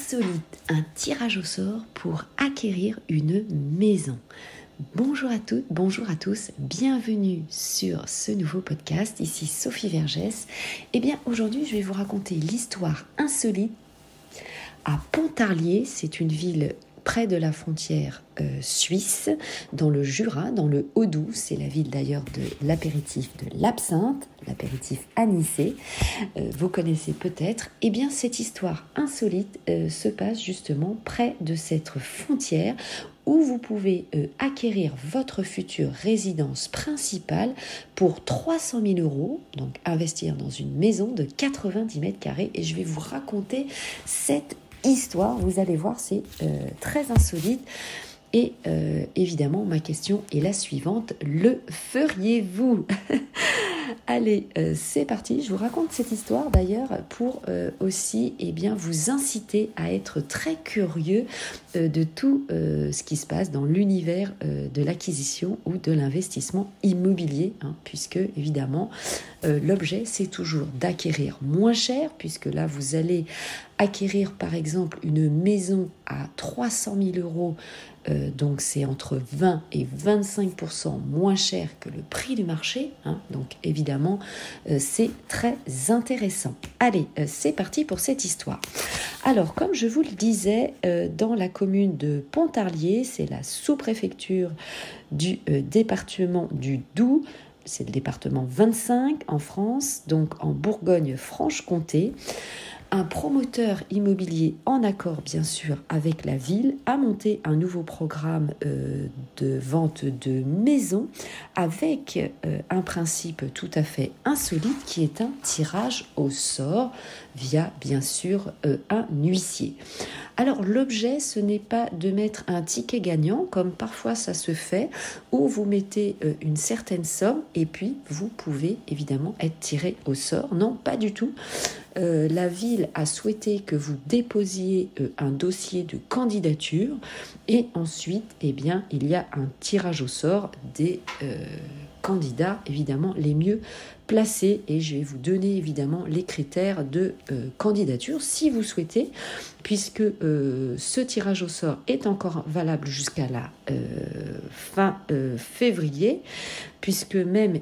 insolite, un tirage au sort pour acquérir une maison. Bonjour à toutes, bonjour à tous, bienvenue sur ce nouveau podcast, ici Sophie Vergès. Eh bien aujourd'hui je vais vous raconter l'histoire insolite à Pontarlier, c'est une ville près de la frontière suisse, dans le Jura, dans le Haut-Doubs. C'est la ville d'ailleurs de l'apéritif de l'absinthe, l'apéritif anisé. Vous connaissez peut-être. Eh bien, cette histoire insolite se passe justement près de cette frontière où vous pouvez acquérir votre future résidence principale pour 300 000 €, donc investir dans une maison de 90 mètres carrés. Et je vais vous raconter cette histoire, vous allez voir, c'est très insolite. Et évidemment, ma question est la suivante, le feriez-vous? Allez, c'est parti, je vous raconte cette histoire d'ailleurs pour aussi vous inciter à être très curieux de tout ce qui se passe dans l'univers de l'acquisition ou de l'investissement immobilier, puisque évidemment l'objet c'est toujours d'acquérir moins cher, puisque là vous allez acquérir par exemple une maison à 300 000 €, donc c'est entre 20 et 25% moins cher que le prix du marché, donc évidemment c'est très intéressant. Allez, c'est parti pour cette histoire. Alors comme je vous le disais, dans la commune de Pontarlier, c'est la sous-préfecture du département du Doubs, c'est le département 25 en France, donc en Bourgogne-Franche-Comté. Un promoteur immobilier en accord bien sûr avec la ville a monté un nouveau programme de vente de maisons avec un principe tout à fait insolite qui est un tirage au sort via bien sûr un huissier. Alors l'objet ce n'est pas de mettre un ticket gagnant comme parfois ça se fait où vous mettez une certaine somme et puis vous pouvez évidemment être tiré au sort. Non, pas du tout. La ville a souhaité que vous déposiez un dossier de candidature et ensuite, il y a un tirage au sort des candidats, évidemment, les mieux placés. Et je vais vous donner, évidemment, les critères de candidature si vous souhaitez, puisque ce tirage au sort est encore valable jusqu'à la fin février, puisque même...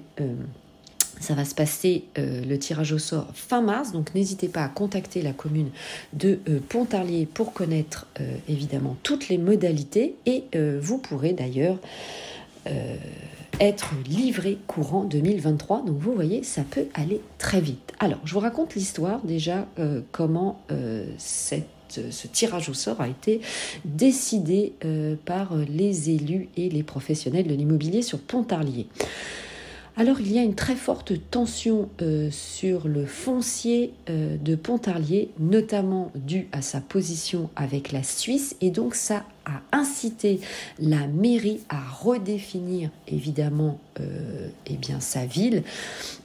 ça va se passer le tirage au sort fin mars, donc n'hésitez pas à contacter la commune de Pontarlier pour connaître évidemment toutes les modalités et vous pourrez d'ailleurs être livré courant 2023. Donc vous voyez, ça peut aller très vite. Alors, je vous raconte l'histoire déjà, comment ce tirage au sort a été décidé par les élus et les professionnels de l'immobilier sur Pontarlier. Alors, il y a une très forte tension sur le foncier de Pontarlier, notamment due à sa position avec la Suisse, et donc ça a incité la mairie à redéfinir évidemment sa ville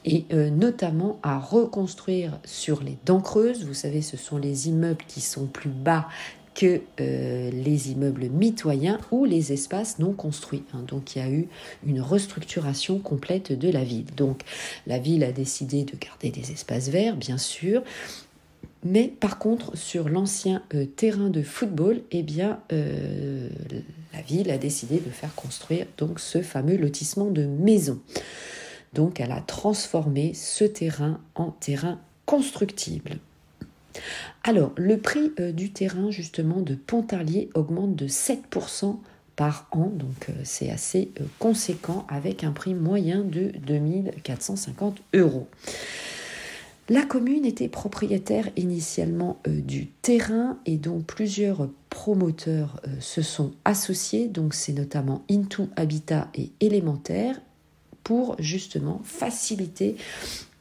et notamment à reconstruire sur les dents creuses. Vous savez, ce sont les immeubles qui sont plus bas que les immeubles mitoyens ou les espaces non construits. Donc il y a eu une restructuration complète de la ville. Donc la ville a décidé de garder des espaces verts, bien sûr, mais par contre sur l'ancien terrain de football, la ville a décidé de faire construire donc ce fameux lotissement de maisons. Donc elle a transformé ce terrain en terrain constructible. Alors, le prix du terrain, justement, de Pontarlier augmente de 7% par an, donc c'est assez conséquent, avec un prix moyen de 2 450 €. La commune était propriétaire initialement du terrain et donc plusieurs promoteurs se sont associés, donc c'est notamment Into Habitat et Élémentaire, pour justement faciliter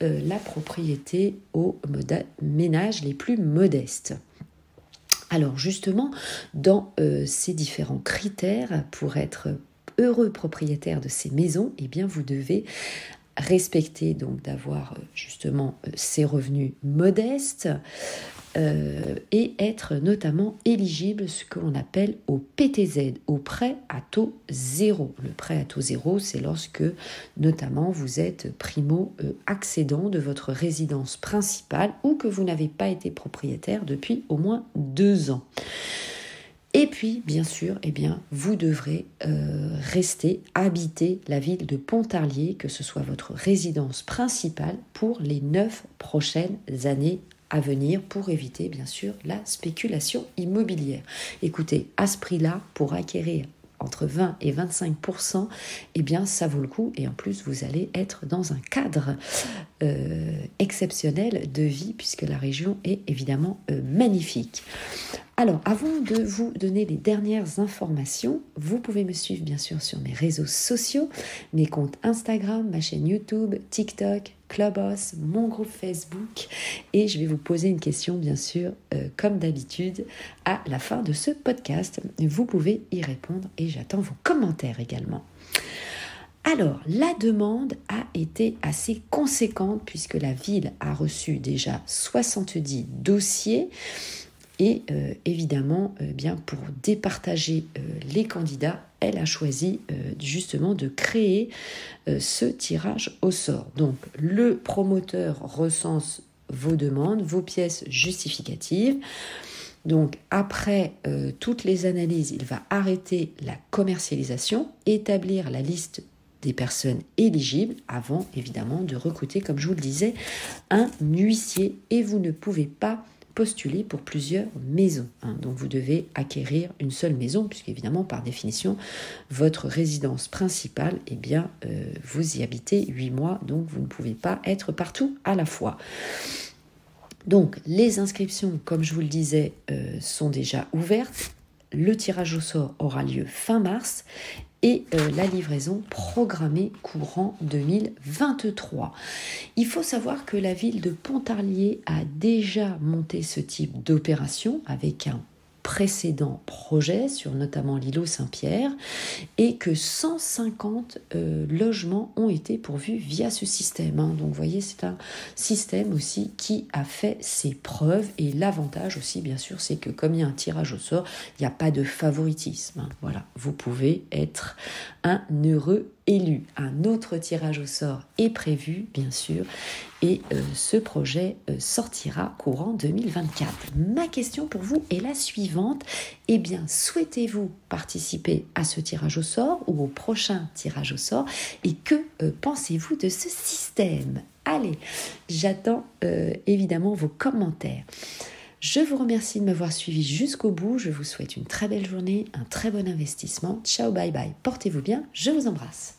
la propriété aux ménages les plus modestes. Alors justement, dans ces différents critères pour être heureux propriétaire de ces maisons, vous devez respecter donc d'avoir justement ces revenus modestes, et être notamment éligible ce que l'on appelle au PTZ, au prêt à taux zéro. Le prêt à taux zéro, c'est lorsque notamment vous êtes primo-accédant de votre résidence principale ou que vous n'avez pas été propriétaire depuis au moins 2 ans. Et puis, bien sûr, vous devrez habiter la ville de Pontarlier, que ce soit votre résidence principale, pour les 9 prochaines années à venir, pour éviter, bien sûr, la spéculation immobilière. Écoutez, à ce prix-là, pour acquérir entre 20 et 25%, ça vaut le coup. Et en plus, vous allez être dans un cadre exceptionnel de vie, puisque la région est évidemment magnifique. Alors, avant de vous donner les dernières informations, vous pouvez me suivre bien sûr sur mes réseaux sociaux, mes comptes Instagram, ma chaîne YouTube, TikTok, Clubhouse, mon groupe Facebook. Et je vais vous poser une question, bien sûr, comme d'habitude, à la fin de ce podcast. Vous pouvez y répondre et j'attends vos commentaires également. Alors, la demande a été assez conséquente puisque la ville a reçu déjà 70 dossiers. Et évidemment, pour départager les candidats, elle a choisi justement de créer ce tirage au sort. Donc, le promoteur recense vos demandes, vos pièces justificatives. Donc, après toutes les analyses, il va arrêter la commercialisation, établir la liste des personnes éligibles avant, évidemment, de recruter, comme je vous le disais, un huissier. Et vous ne pouvez pas postuler pour plusieurs maisons. Donc vous devez acquérir une seule maison, puisqu'évidemment, par définition, votre résidence principale, vous y habitez 8 mois, donc vous ne pouvez pas être partout à la fois. Donc les inscriptions, comme je vous le disais, sont déjà ouvertes. Le tirage au sort aura lieu fin mars et la livraison programmée courant 2023. Il faut savoir que la ville de Pontarlier a déjà monté ce type d'opération avec un précédent projet sur notamment l'îlot Saint-Pierre et que 150 logements ont été pourvus via ce système. Donc vous voyez, c'est un système aussi qui a fait ses preuves et l'avantage aussi bien sûr c'est que comme il y a un tirage au sort, il n'y a pas de favoritisme. Voilà, vous pouvez être un heureux élu. Un autre tirage au sort est prévu bien sûr et ce projet sortira courant 2024. Ma question pour vous est la suivante. Souhaitez-vous participer à ce tirage au sort ou au prochain tirage au sort et que pensez-vous de ce système? Allez, j'attends évidemment vos commentaires. Je vous remercie de m'avoir suivi jusqu'au bout. Je vous souhaite une très belle journée, un très bon investissement. Ciao, bye bye. Portez-vous bien. Je vous embrasse.